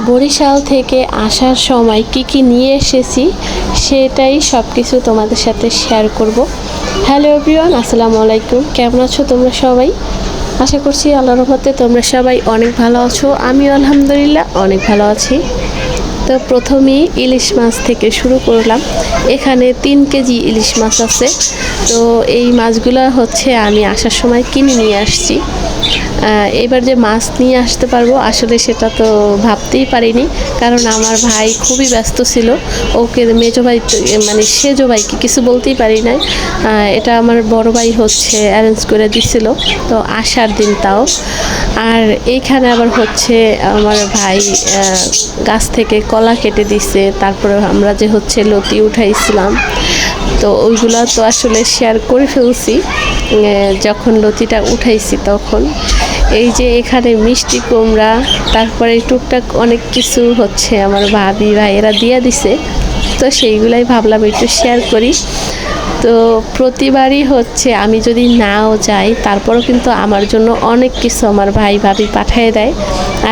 বরিশাল থেকে আসার সময় কি নিয়ে এসেছি সেটাই সব কিছু তোমাদের সাথে শেয়ার করব। হ্যালো এভরিওয়ান, আসসালামু আলাইকুম। কেমন আছো তোমরা সবাই? আশা করছি আল্লাহর রহমতে তোমরা সবাই অনেক ভালো আছো। আমিও আলহামদুলিল্লাহ অনেক ভালো আছি। তো প্রথমেই ইলিশ মাছ থেকে শুরু করলাম। এখানে 3 কেজি ইলিশ মাছ আছে। তো এই মাছগুলো হচ্ছে আমি আসার সময় কিনে নিয়ে আসছি। এবার যে মাছ নিয়ে আসতে পারবো আসলে সেটা তো ভাবতেই পারিনি, কারণ আমার ভাই খুবই ব্যস্ত ছিল। ওকে মেজো ভাই মানে সেজো ভাইকে কিছু বলতেই পারি নাই। এটা আমার বড় ভাই হচ্ছে অ্যারেঞ্জ করে দিছিল, তো আসার দিন তাও। আর এইখানে আবার হচ্ছে আমার ভাই গাছ থেকে কলা কেটে দিছে, তারপরে আমরা যে হচ্ছে লতি উঠাইছিলাম, তো ওইগুলো তো আসলে শেয়ার করে ফেলছি। যখন লতিটা উঠাইছি তখন এই যে এখানে মিষ্টি কুমড়া, তারপরে টুকটাক অনেক কিছু হচ্ছে আমার ভাবি ভাইয়েরা দিয়ে দিছে, তো সেইগুলাই ভাবলাম একটু শেয়ার করি। তো প্রতিবারই হচ্ছে আমি যদি নাও যাই তারপরও কিন্তু আমার জন্য অনেক কিছু আমার ভাই ভাবি পাঠিয়ে দেয়।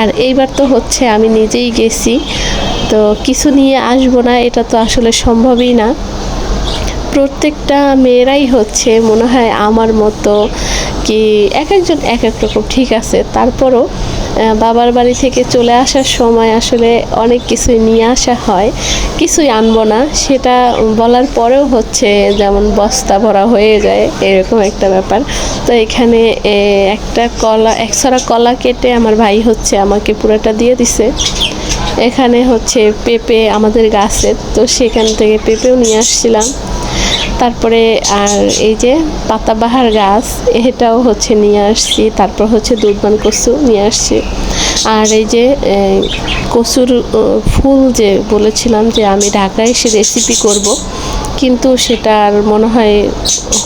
আর এইবার তো হচ্ছে আমি নিজেই গেছি, তো কিছু নিয়ে আসবো না এটা তো আসলে সম্ভবই না। প্রত্যেকটা মেয়েরাই হচ্ছে মনে হয় আমার মতো, কি এক একজন এক এক রকম, ঠিক আছে। তারপরও বাবার বাড়ি থেকে চলে আসার সময় আসলে অনেক কিছুই নিয়ে আসা হয়, কিছুই আনবো না সেটা বলার পরেও হচ্ছে যেমন বস্তা ভরা হয়ে যায় এরকম একটা ব্যাপার। তো এখানে একটা কলা, একছড়া কলা কেটে আমার ভাই হচ্ছে আমাকে পুরোটা দিয়ে দিছে। এখানে হচ্ছে পেঁপে আমাদের গাছের, তো সেখান থেকে পেঁপেও নিয়ে আসছিলাম। তারপরে আর এই যে পাতাবাহার গাছ, এটাও হচ্ছে নিয়ে আসছি। তারপর হচ্ছে দুধমান কচু নিয়ে আসছি। আর এই যে কচুর ফুল যে বলেছিলাম যে আমি ঢাকায় এসে রেসিপি করব, কিন্তু সেটা আর মনে হয়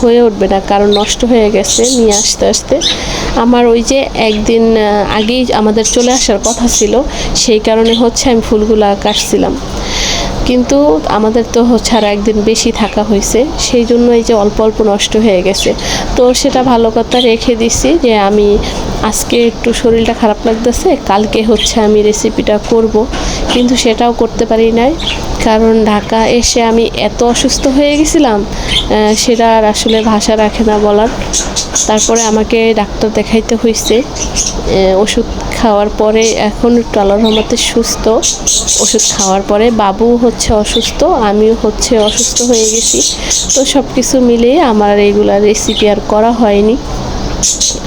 হয়ে উঠবে না, কারণ নষ্ট হয়ে গেছে নিয়ে আসতে আসতে। আমার ওই যে একদিন আগেই আমাদের চলে আসার কথা ছিল, সেই কারণে হচ্ছে আমি ফুলগুলা কাটছিলাম, কিন্তু আমাদের তো হচ্ছে আর একদিন বেশি থাকা হয়েছে, সেই জন্য এই যে অল্প অল্প নষ্ট হয়ে গেছে। তো সেটা ভালো কথা রেখে দিছি যে আমি আজকে একটু শরীরটা খারাপ লাগতেছে, কালকে হচ্ছে আমি রেসিপিটা করব, কিন্তু সেটাও করতে পারি নাই, কারণ ঢাকা এসে আমি এত অসুস্থ হয়ে গেছিলাম সেটা আর আসলে ভাষা রাখে না বলার। তারপরে আমাকে ডাক্তার দেখাইতে হয়েছে, ওষুধ খাওয়ার পরে এখন একটু আল্লাহর রহমতে সুস্থ। ওষুধ খাওয়ার পরে বাবু হচ্ছে অসুস্থ, আমিও হচ্ছে অসুস্থ হয়ে গেছি। তো সব কিছু মিলিয়ে আমার এইগুলা রেসিপি আর করা হয়নি,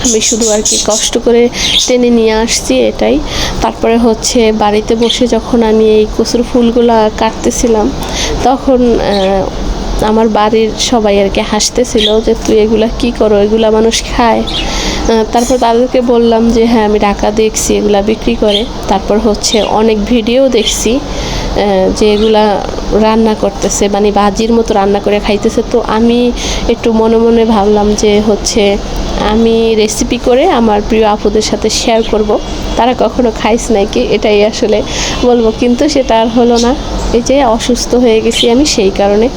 আমি শুধু আর কি কষ্ট করে টেনে নিয়ে আসছি এটাই। তারপরে হচ্ছে বাড়িতে বসে যখন আমি এই কচুর ফুলগুলা কাটতেছিলাম, তখন আমার বাড়ির সবাই আর কি হাসতেছিল যে তুই এগুলা কি করো, এগুলা মানুষ খায়। তারপর তাদেরকে বললাম যে হ্যাঁ আমি ঢাকা দেখছি এগুলা বিক্রি করে। তারপর হচ্ছে অনেক ভিডিও দেখছি যে এগুলা রান্না করতেছে, মানে ভাজির মতো রান্না করে খাইতেছে। তো আমি একটু মনে মনে ভাবলাম যে হচ্ছে আমি রেসিপি করে আমার প্রিয় আপুদের সাথে শেয়ার করব, তারা কখনো খাইস নাকি এটাই আসলে বলবো, কিন্তু সেটা আর হলো না। এই যে অসুস্থ হয়ে গেছি আমি সেই কারণে।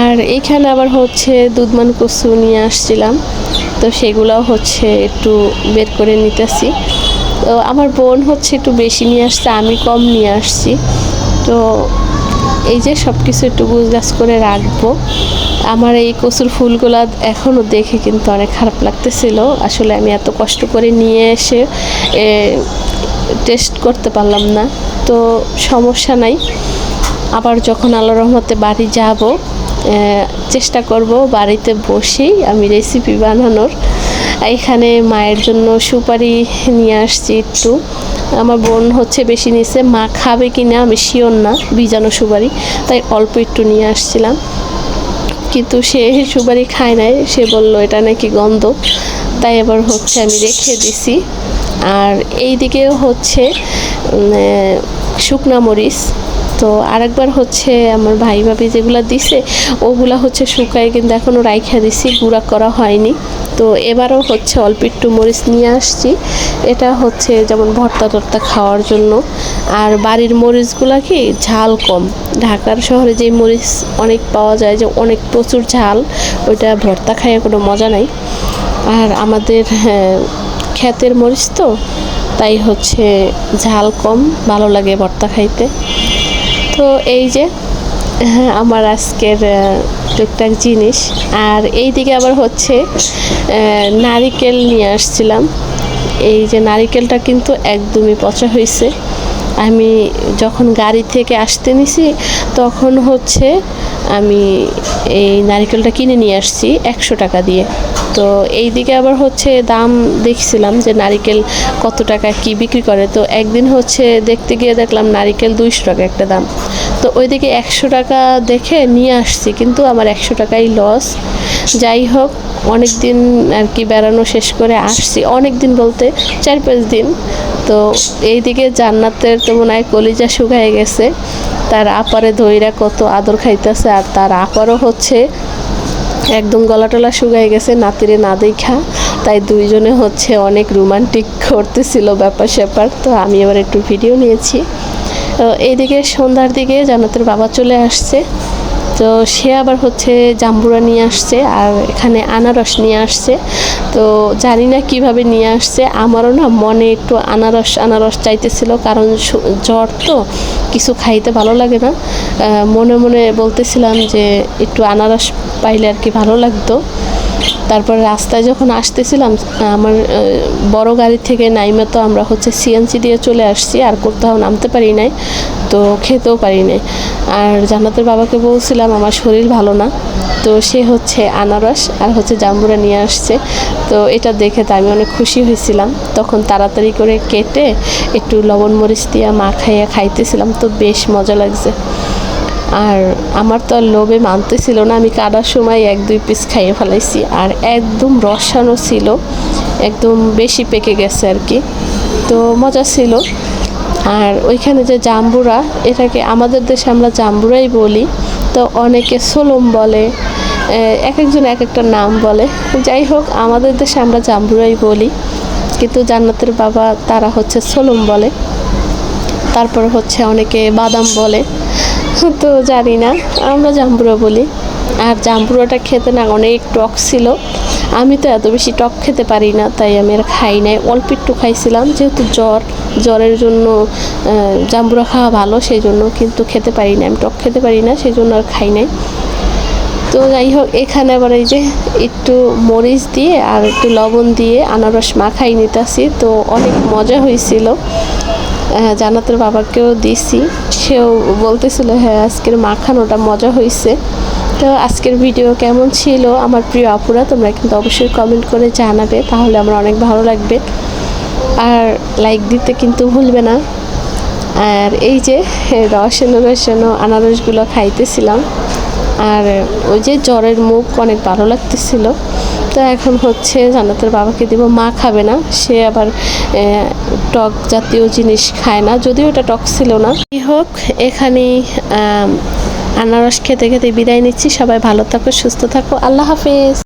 আর এইখানে আবার হচ্ছে দুধমান কচু নিয়ে আসছিলাম, তো সেগুলোও হচ্ছে একটু বের করে নিতেছি। তো আমার বোন হচ্ছে একটু বেশি নিয়ে আসছে, আমি কম নিয়ে আসছি। তো এই যে সব কিছু একটু গুছগাছ করে রাখবো। আমার এই কচুর ফুলগুলা এখনও দেখে কিন্তু অনেক খারাপ লাগতেছিল, আসলে আমি এত কষ্ট করে নিয়ে এসে টেস্ট করতে পারলাম না। তো সমস্যা নাই, আবার যখন আল্লাহর রহমতে বাড়ি যাব চেষ্টা করব বাড়িতে বসেই আমি রেসিপি বানানোর। এখানে মায়ের জন্য সুপারি নিয়ে আসছি একটু, আমার বোন হচ্ছে বেশি নিছে, মা খাবে কি না আমি শিওর না, ভিজানো সুপারি, তাই অল্প একটু নিয়ে আসছিলাম। কিন্তু সে সুপারি খায় নাই, সে বলল এটা নাকি গন্ধ, তাই এবার হচ্ছে আমি রেখে দিছি। আর এই দিকেও হচ্ছে শুকনা মরিচ, তো আরেকবার হচ্ছে আমার ভাই ভাবি যেগুলো দিছে ওগুলা হচ্ছে শুকায়, কিন্তু এখনও রাইখা দিছি, গুঁড়া করা হয়নি। তো এবারও হচ্ছে অল্প একটু মরিচ নিয়ে আসছি, এটা হচ্ছে যেমন ভর্তা টর্তা খাওয়ার জন্য। আর বাড়ির মরিচগুলা কি ঝাল কম, ঢাকার শহরে যে মরিচ অনেক পাওয়া যায় যে অনেক প্রচুর ঝাল, ওইটা ভর্তা খাইয়ে কোনো মজা নাই। আর আমাদের ক্ষেতের মরিচ তো, তাই হচ্ছে ঝাল কম ভালো লাগে ভর্তা খাইতে। তো এই যে আমার আজকের টুকটাক জিনিস। আর এইদিকে আবার হচ্ছে নারিকেল নিয়ে আসছিলাম। এই যে নারিকেলটা কিন্তু একদমই পচা হয়েছে। আমি যখন গাড়ি থেকে আসতে নিছি তখন হচ্ছে আমি এই নারিকেলটা কিনে নিয়ে আসছি 100 টাকা দিয়ে। তো এই দিকে আবার হচ্ছে দাম দেখছিলাম যে নারিকেল কত টাকা কি বিক্রি করে। তো একদিন হচ্ছে দেখতে গিয়ে দেখলাম নারিকেল 200 টাকা একটা দাম। তো ওইদিকে 100 টাকা দেখে নিয়ে আসছি, কিন্তু আমার 100 টাকাই লস। যাই হোক, অনেক দিন আর কি বেড়ানো শেষ করে আসছি, অনেক দিন বলতে 4-5 দিন। তো এইদিকে জান্নাতের তো মনে হয় কলিজা শুকায় গেছে, তার আপারে ধইরা কত আদর খাইতেছে, আর তার আপারও হচ্ছে একদম গলা টলা শুকায় গেছে নাতিরে না দেখা। তাই দুইজনে হচ্ছে অনেক রোমান্টিক করতেছিল ব্যাপার স্যাপার। তো আমি আবার একটু ভিডিও নিয়েছি। তো এইদিকে সন্ধ্যার দিকে জান্নাতের বাবা চলে আসছে। তো সে আবার হচ্ছে জাম্বুরা নিয়ে আসছে, আর এখানে আনারস নিয়ে আসছে। তো জানি না কিভাবে নিয়ে আসছে, আমারও না মনে একটু আনারস আনারস চাইতেছিল, কারণ জ্বর তো কিছু খাইতে ভালো লাগে না। মনে মনে বলতেছিলাম যে একটু আনারস পাইলে আর কি ভালো লাগতো। তারপর রাস্তায় যখন আসতেছিলাম, আমার বড় গাড়ি থেকে নাইমে তো আমরা হচ্ছে সিএনজি দিয়ে চলে আসছি, আর কোথাও নামতে পারি নাই, তো খেতেও পারি নাই। আর জান্নাতের বাবাকে বলছিলাম আমার শরীর ভালো না, তো সে হচ্ছে আনারস আর হচ্ছে জাম্বুরা নিয়ে আসছে। তো এটা দেখে তো আমি অনেক খুশি হয়েছিলাম। তখন তাড়াতাড়ি করে কেটে একটু লবণ মরিচ দিয়ে মাখাইয়া খাইতেছিলাম, তো বেশ মজা লাগছে। আর আমার তো আর লোভে মানতেছিল না, আমি কাটার সময় 1-2 পিস খাইয়ে ফেলাইছি। আর একদম রসানো ছিল, একদম বেশি পেকে গেছে আর কি, তো মজা ছিল। আর ওইখানে যে জাম্বুরা, এটাকে আমাদের দেশে আমরা জাম্বুরাই বলি, তো অনেকে সোলম বলে, এক একজন এক একটা নাম বলে। যাই হোক, আমাদের দেশে আমরা জাম্বুরাই বলি, কিন্তু জান্নাতের বাবা তারা হচ্ছে সোলম বলে। তারপর হচ্ছে অনেকে বাদাম বলে, তো জানি না, আমরা জাম্বুরা বলি। আর জাম্বুরাটা খেতে না অনেক টক ছিল। আমি তো এত বেশি টক খেতে পারি না, তাই আমি আর খাই নাই, অল্প একটু খাইছিলাম। যেহেতু জ্বরের জন্য জাম্বুরা খাওয়া ভালো, সেই জন্য কিন্তু খেতে পারি না, আমি টক খেতে পারি না, সেই জন্য আর খাই নাই। তো যাই হোক, এখানে আবার এই যে একটু মরিচ দিয়ে আর একটু লবণ দিয়ে আনারস মাখাই নিতেছি, তো অনেক মজা হয়েছিল। জান্নাতের বাবাকেও দিছি, সেও বলতেছিল হ্যাঁ আজকের মাখানোটা মজা হয়েছে। তো আজকের ভিডিও কেমন ছিল আমার প্রিয় আপুরা, তোমরা কিন্তু অবশ্যই কমেন্ট করে জানাবে, তাহলে আমার অনেক ভালো লাগবে। আর লাইক দিতে কিন্তু ভুলবে না। আর এই যে রসানো আনারসগুলো খাইতেছিলাম, আর ওই যে জ্বরের মুখ অনেক ভালো লাগতেছিল। তো এখন হচ্ছে জান্নাতের বাবাকে দিব, মা খাবে না, সে আবার টক জাতীয় জিনিস খায় না, যদিও এটা টক ছিল না। যাই হোক, এখানেই আনারস খেতে খেতে বিদায় নিচ্ছি। সবাই ভালো থাকো, সুস্থ থাকো, আল্লাহ হাফেজ।